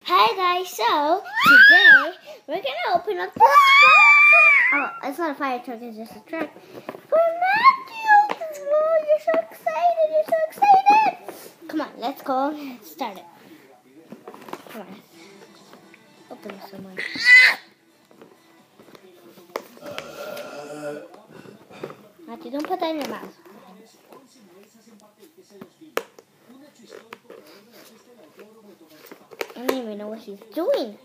Hi guys, so today we're gonna open up this fire truck. Oh, it's not a fire truck, it's just a truck. For Matthew! Oh, you're so excited, you're so excited! Come on, let's go and start it. Come on. Open it somewhere. Matthew, don't put that in your mouth. I don't even know what he's doing.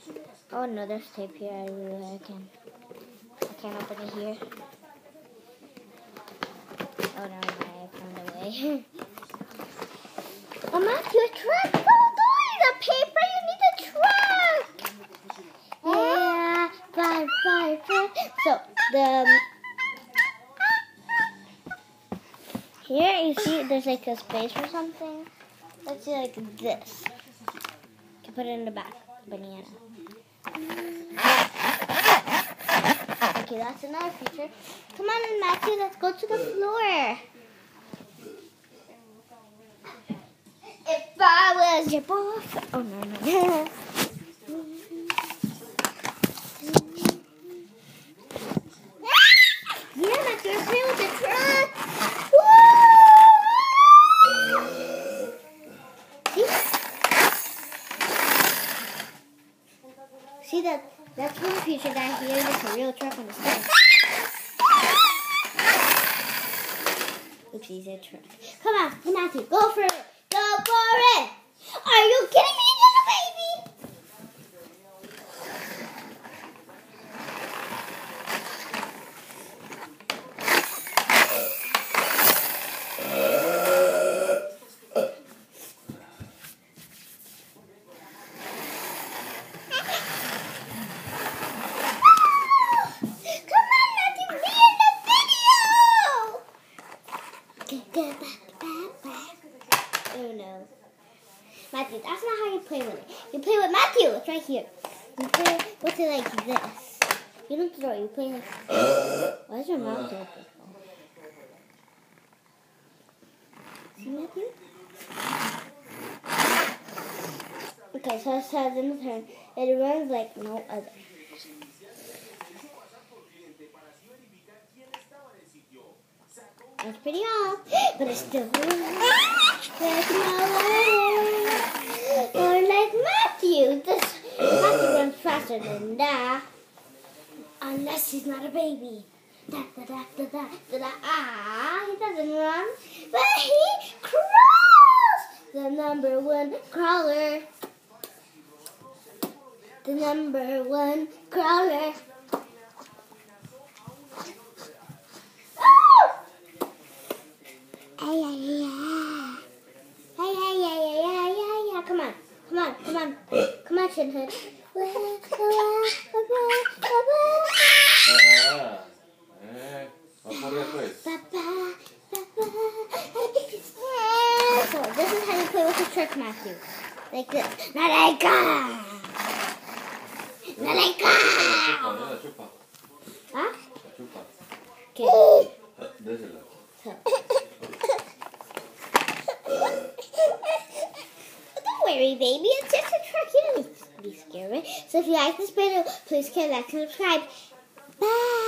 Oh no, there's tape here. I can't open it here. Oh no, I found a way. Oh Matthew, a truck! Oh, the paper! You need a truck! Yeah, fire. So here you see there's like a space or something. Let's see like this. You can put it in the back. Banana. Okay, that's another feature. Come on, Matthew, let's go to the floor. If I was your boss. Oh, no. Yeah, Matthew, we're playing with the truck. See that's one feature that here is a real truck on the side. Oops, he's a truck. Come on, Matthew, go for it. Go for it. Are you kidding me, little baby? Oh no. Matthew, that's not how you play with it. You play with Matthew. It's right here. You play with it like this. You don't throw it. You play like why is your mouth open? See, Matthew? Okay, so it says in the turn. It runs like no other. That's pretty off, but it's still like or like Matthew. Matthew runs faster than that, unless he's not a baby. He doesn't run, but he crawls. The number one crawler. The number one crawler. Come on, Shinhood. So this is how you play with the truck, Matthew. Like this. Naranja! Huh? Okay. Don't worry, baby. It's just a truck. You don't need to be scared, right? So if you like this video, please like and subscribe. Bye.